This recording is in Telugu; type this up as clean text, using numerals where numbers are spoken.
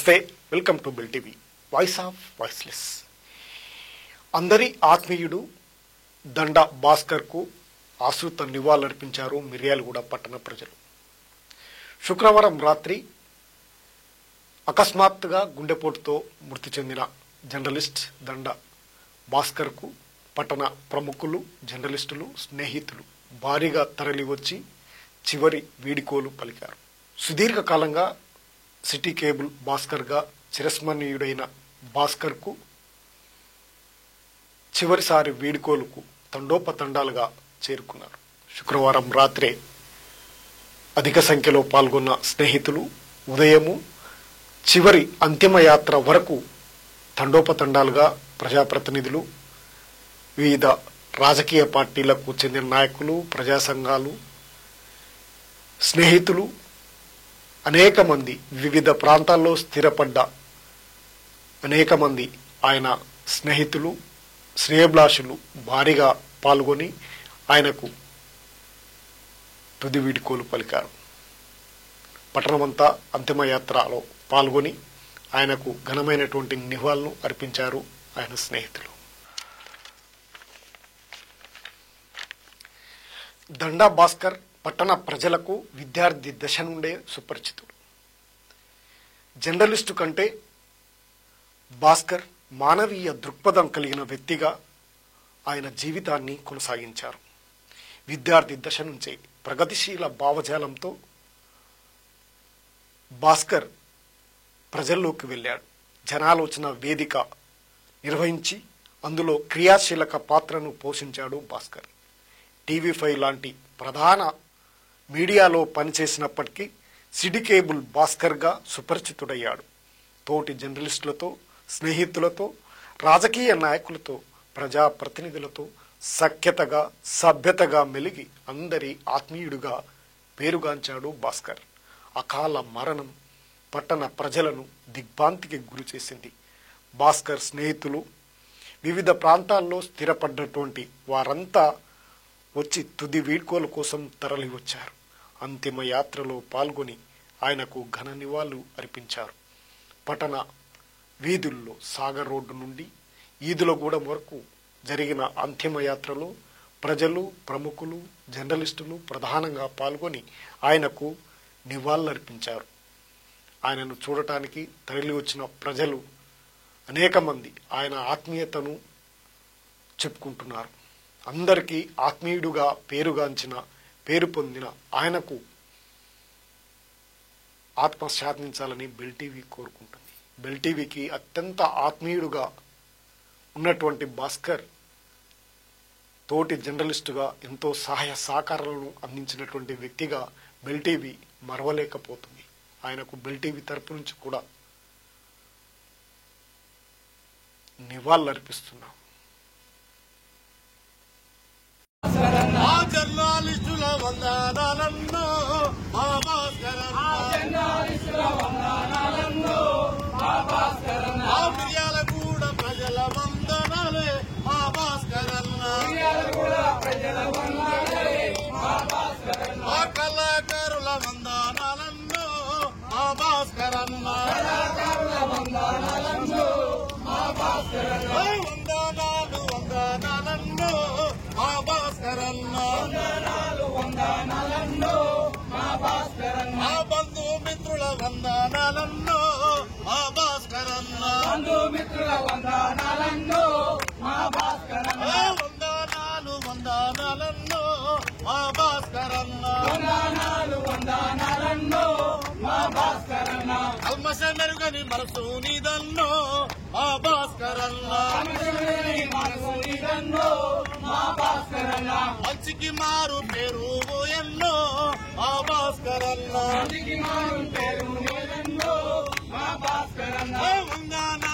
నమస్తే, welcome to bill TV, voice of voiceless. అందరి ఆత్మీయుడు దండా భాస్కర్కు ఆశ్రిత నివాళులర్పించారు మిర్యాలగూడ పట్టణ ప్రజలు. శుక్రవారం రాత్రి అకస్మాత్తుగా గుండెపోటుతో మృతి చెందిన జర్నలిస్ట్ దండా భాస్కర్కు పట్టణ ప్రముఖులు, జర్నలిస్టులు, స్నేహితులు భారీగా తరలివచ్చి చివరి వీడ్కోలు పలికారు. సుదీర్ఘకాలంగా సిటీ కేబుల్ భాస్కర్గా చిరస్మరణీయుడైన భాస్కర్కు చివరిసారి వీడ్కోలుకు తండోపతండాలుగా చేరుకున్నారు. శుక్రవారం రాత్రే అధిక సంఖ్యలో పాల్గొన్న స్నేహితులు ఉదయము చివరి అంతిమయాత్ర వరకు తండోపతండాలుగా ప్రజాప్రతినిధులు, వివిధ రాజకీయ పార్టీలకు చెందిన నాయకులు, ప్రజా సంఘాలు, స్నేహితులు, అనేక మంది వివిధ ప్రాంతాల్లో స్థిరపడ్డ అనేక మంది ఆయన స్నేహితులు, శ్రేయభిలాషులు భారీగా పాల్గొని ఆయనకు తుది వీడ్కోలు పలికారు. పట్టణమంతా అంతిమయాత్రలో పాల్గొని ఆయనకు ఘనమైనటువంటి నివాళులు అర్పించారు ఆయన స్నేహితులు. దండా భాస్కర్ పట్టణ ప్రజలకు విద్యార్థి దశ నుండే సుపరిచితుడు. జర్నలిస్టు కంటే భాస్కర్ మానవీయ దృక్పథం కలిగిన వ్యక్తిగా ఆయన జీవితాన్ని కొనసాగించారు. విద్యార్థి దశ నుంచే ప్రగతిశీల భావజాలంతో భాస్కర్ ప్రజల్లోకి వెళ్ళాడు. జనాలోచన వేదిక నిర్వహించి అందులో క్రియాశీలక పాత్రను పోషించాడు భాస్కర్. టీవీ5 లాంటి ప్రధాన మీడియాలో పనిచేసినప్పటికీ సిటీ కేబుల్ భాస్కర్గా సుపరిచితుడయ్యాడు. తోటి జర్నలిస్టులతో, స్నేహితులతో, రాజకీయ నాయకులతో, ప్రజాప్రతినిధులతో సఖ్యతగా, సభ్యతగా మెలిగి అందరి ఆత్మీయుడిగా పేరుగాంచాడు భాస్కర్. అకాల మరణం పట్టణ ప్రజలను దిగ్భ్రాంతికి గురి చేసింది. భాస్కర్ స్నేహితులు వివిధ ప్రాంతాల్లో స్థిరపడ్డటువంటి వారంతా వచ్చి తుది వీడ్కోల కోసం తరలి వచ్చారు. అంతిమ యాత్రలో పాల్గొని ఆయనకు ఘన నివాళులు అర్పించారు. పట్టణ వీధుల్లో సాగర్ రోడ్డు నుండి ఈదులగూడెం వరకు జరిగిన అంతిమ యాత్రలో ప్రజలు, ప్రముఖులు, జర్నలిస్టులు ప్రధానంగా పాల్గొని ఆయనకు నివాళులర్పించారు. ఆయనను చూడటానికి తరలి వచ్చిన ప్రజలు అనేక మంది ఆయన ఆత్మీయతను చెప్పుకుంటున్నారు. అందరికీ ఆత్మీయుడుగా పేరు పొందిన ఆయనకు ఆత్మ శాంతించాలని బెల్ టీవీ కోరుకుంటుంది. బెల్ టీవీకి అత్యంత ఆత్మీయుడుగా ఉన్నటువంటి భాస్కర్ తోటి జర్నలిస్టుగా ఎంతో సహాయ సహకారాలను అందించినటువంటి వ్యక్తిగా బెల్ టీవీ మరవలేకపోతుంది. ఆయనకు బెల్ టీవీ తరపు నుంచి కూడా నివాళులర్పిస్తున్నాం. జర్నలిస్టుల వందనాలన్నో మా భాస్కరన్న, మిర్యాలగూడ ప్రజల వందనాలే మా భాస్కరన్న, మా కళాకారుల వందనాలన్నో మా భాస్కరన్న, వందనాలు వందనాలన్నో మా భాస్కరన్న, మా బంధుమిత్రుల వందనాలన్నో మా భాస్కరన్న, వందనాలు వందనాలన్నో మా భాస్కరన్న, కల్మష మెరుగని మనసు నీదన్నో మా భాస్కరన్న, మంచికి మారు పేరు ఎన్నో మా భాస్కరన్న, వందనాలు